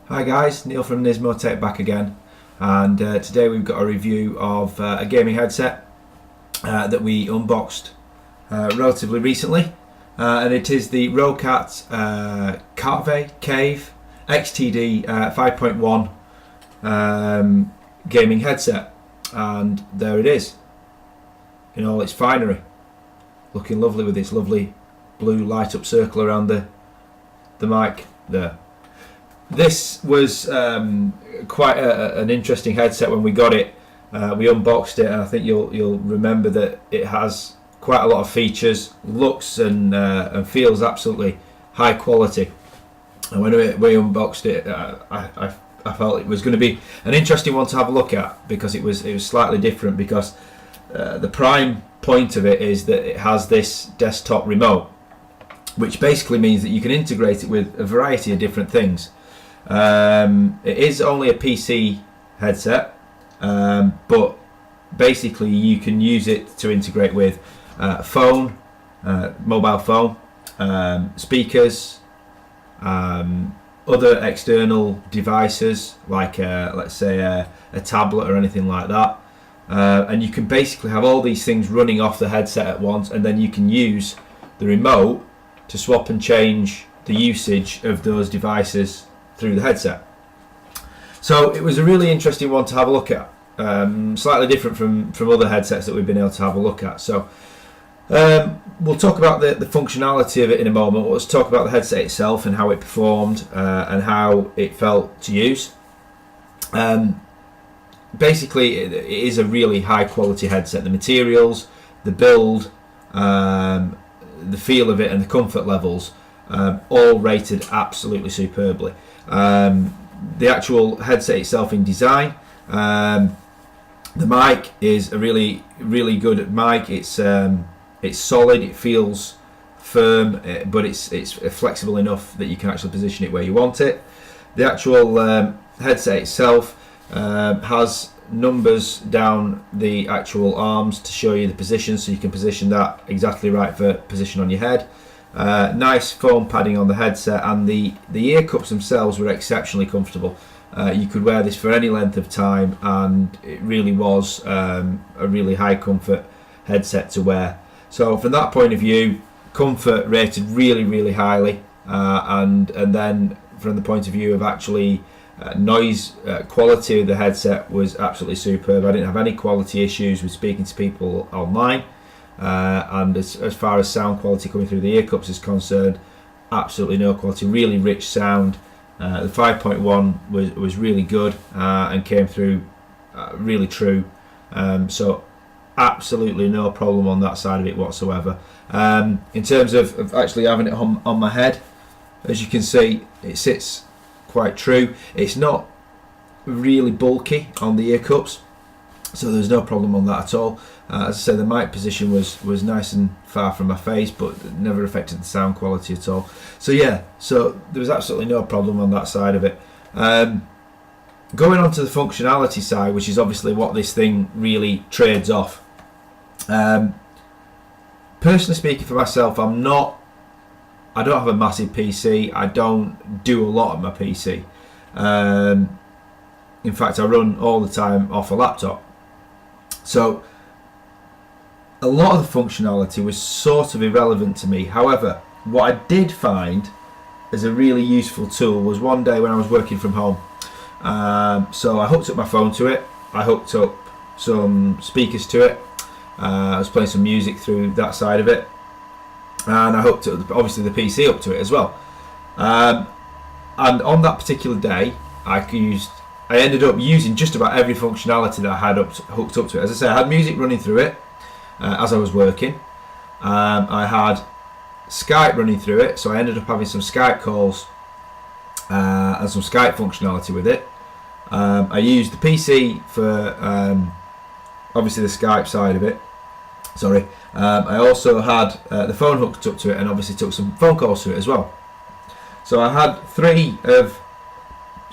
Hi guys, Neil from NismoTech back again, and today we've got a review of a gaming headset that we unboxed relatively recently, and it is the Roccat Kave XTD 5.1 gaming headset, and there it is in all its finery, looking lovely with its lovely blue light up circle around the mic there. This was quite an interesting headset when we got it. We unboxed it, and I think you'll remember that it has quite a lot of features, looks and feels absolutely high quality. And when we unboxed it, I felt it was going to be an interesting one to have a look at, because it was slightly different, because the prime point of it is that it has this desktop remote, which basically means that you can integrate it with a variety of different things. It is only a PC headset, but basically you can use it to integrate with phone, mobile phone, speakers, other external devices like let's say a tablet or anything like that, and you can basically have all these things running off the headset at once, and then you can use the remote to swap and change the usage of those devices through the headset. So it was a really interesting one to have a look at, slightly different from other headsets that we've been able to have a look at. So we'll talk about the functionality of it in a moment. Let's talk about the headset itself and how it performed and how it felt to use. Basically it is a really high quality headset. The materials, the build, the feel of it and the comfort levels, all rated absolutely superbly. The actual headset itself in design, the mic is a really good mic. It's solid, it feels firm, but it's flexible enough that you can actually position it where you want it. The actual headset itself has numbers down the actual arms to show you the position, so you can position that exactly right for position on your head. Nice foam padding on the headset, and the ear cups themselves were exceptionally comfortable. You could wear this for any length of time, and it really was a really high comfort headset to wear. So from that point of view, comfort rated really highly, and then from the point of view of actually noise quality of the headset was absolutely superb. I didn't have any quality issues with speaking to people online. And as far as sound quality coming through the ear cups is concerned, absolutely no quality, really rich sound. The 5.1 was really good and came through really true, so absolutely no problem on that side of it whatsoever. In terms of actually having it on my head, as you can see, it sits quite true. It's not really bulky on the ear cups, so there's no problem on that at all. As I say, the mic position was nice and far from my face, but never affected the sound quality at all. So yeah, so there was absolutely no problem on that side of it. Going on to the functionality side, which is obviously what this thing really trades off. Personally speaking, for myself, I don't have a massive PC. I don't do a lot on my PC. In fact, I run all the time off a laptop. So a lot of the functionality was sort of irrelevant to me. However, what I did find as a really useful tool was one day when I was working from home. So I hooked up my phone to it, I hooked up some speakers to it, I was playing some music through that side of it, and I hooked up obviously the PC up to it as well. And on that particular day, I ended up using just about every functionality that I had hooked up to it. As I say, I had music running through it as I was working. I had Skype running through it, so I ended up having some Skype calls and some Skype functionality with it. I used the PC for obviously the Skype side of it. Sorry. I also had the phone hooked up to it, and obviously took some phone calls to it as well. So I had three of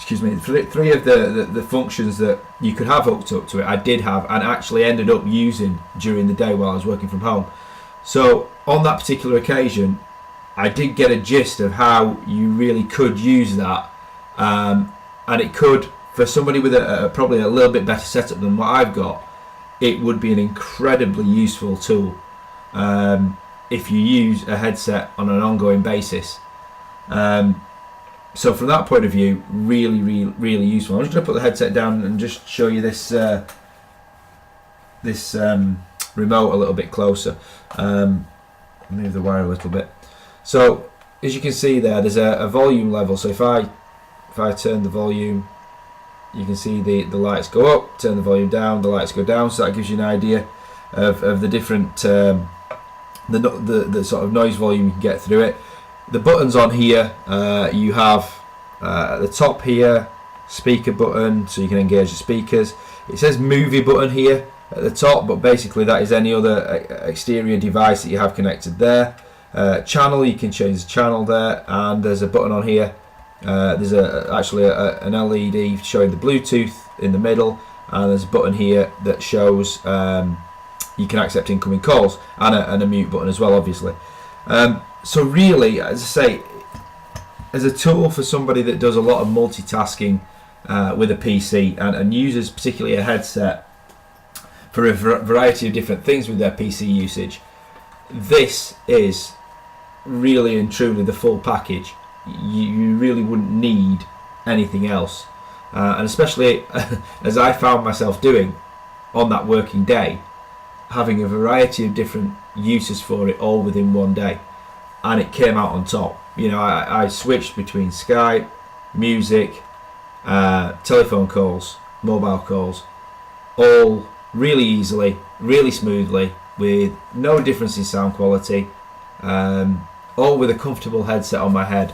the functions that you could have hooked up to it. I did have, and actually ended up using during the day while I was working from home. So on that particular occasion, I did get a gist of how you really could use that and it could, for somebody with probably a little bit better setup than what I've got, it would be an incredibly useful tool if you use a headset on an ongoing basis. So from that point of view, really useful. I'm just going to put the headset down and just show you this remote a little bit closer. Move the wire a little bit. So as you can see there's a volume level. So if I turn the volume, you can see the lights go up, turn the volume down, the lights go down. So that gives you an idea of the different the sort of noise volume you can get through it. The buttons on here, you have at the top here, speaker button, so you can engage the speakers. It says movie button here at the top, but basically that is any other exterior device that you have connected there. Channel, you can change the channel there, and there's a button on here. There's actually an LED showing the Bluetooth in the middle, and there's a button here that shows you can accept incoming calls, and a mute button as well, obviously. So really, as I say, as a tool for somebody that does a lot of multitasking with a PC and uses particularly a headset for a variety of different things with their PC usage, this is really and truly the full package. You really wouldn't need anything else, and especially as I found myself doing on that working day, having a variety of different uses for it all within one day, and it came out on top. You know, I switched between Skype, music, telephone calls, mobile calls, all really easily, really smoothly, with no difference in sound quality, all with a comfortable headset on my head.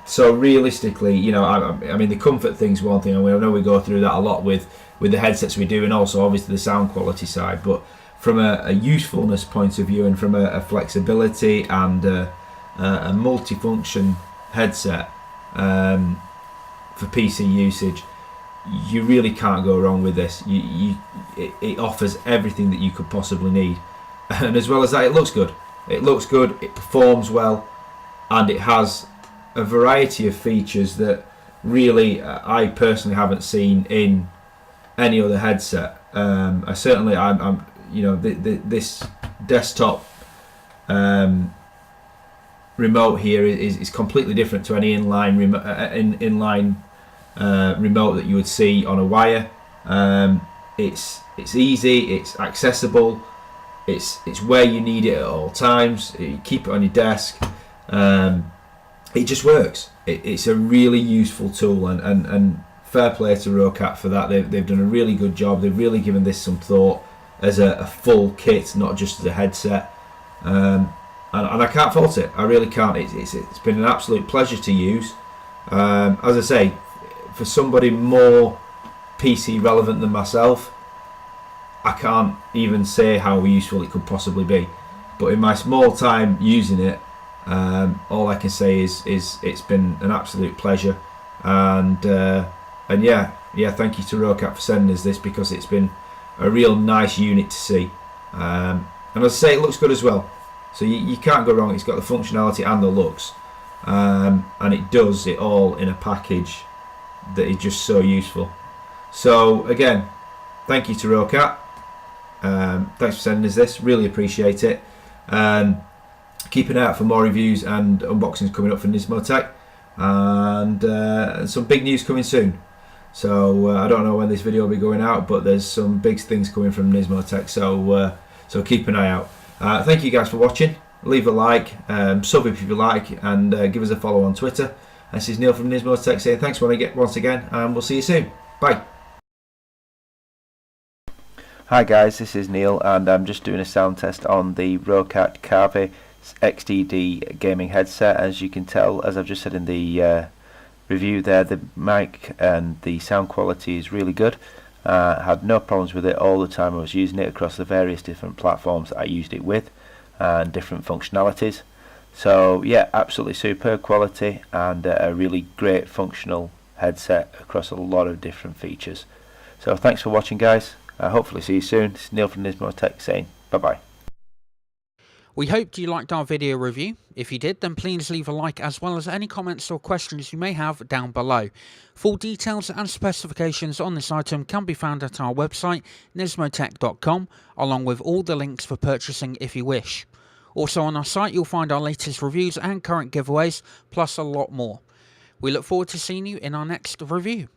So realistically, you know, I mean, the comfort thing's one thing, and I know we go through that a lot with the headsets we do, and also obviously the sound quality side, but from a usefulness point of view, and from a flexibility and a multifunction headset for PC usage, you really can't go wrong with this. It offers everything that you could possibly need, and as well as that, it looks good. It looks good, it performs well, and it has a variety of features that really I personally haven't seen in any other headset. I'm you know, this desktop remote here is completely different to any inline remote that you would see on a wire. It's easy, it's accessible, it's where you need it at all times. You keep it on your desk. It just works. It's a really useful tool, and fair play to Roccat for that. They've done a really good job. They've really given this some thought as a full kit, not just as a headset. And I can't fault it. I really can't. It's been an absolute pleasure to use. As I say, for somebody more PC relevant than myself, I can't even say how useful it could possibly be. But in my small time using it, all I can say is it's been an absolute pleasure. And yeah, thank you to Roccat for sending us this, because it's been a real nice unit to see. And as I say, it looks good as well. So you can't go wrong. It's got the functionality and the looks, and it does it all in a package that is just so useful. So again, thank you to Roccat. Thanks for sending us this. Really appreciate it. Keep an eye out for more reviews and unboxings coming up for NismoTech, and some big news coming soon. So I don't know when this video will be going out, but there's some big things coming from NismoTech. So keep an eye out. Thank you guys for watching. Leave a like, sub if you like, and give us a follow on Twitter. This is Neil from NismoTech saying thanks once again, and we'll see you soon. Bye. Hi guys, this is Neil, and I'm just doing a sound test on the Roccat Kave XTD gaming headset. As you can tell, as I've just said in the review there, the mic and the sound quality is really good. Had no problems with it all the time I was using it across the various different platforms that I used it with, and different functionalities. So yeah, absolutely superb quality, and a really great functional headset across a lot of different features. So thanks for watching guys. Hopefully see you soon. This is Neil from NismoTech saying bye bye. We hoped you liked our video review. If you did, then please leave a like as well as any comments or questions you may have down below. Full details and specifications on this item can be found at our website NismoTech.com, along with all the links for purchasing if you wish. Also on our site you'll find our latest reviews and current giveaways, plus a lot more. We look forward to seeing you in our next review.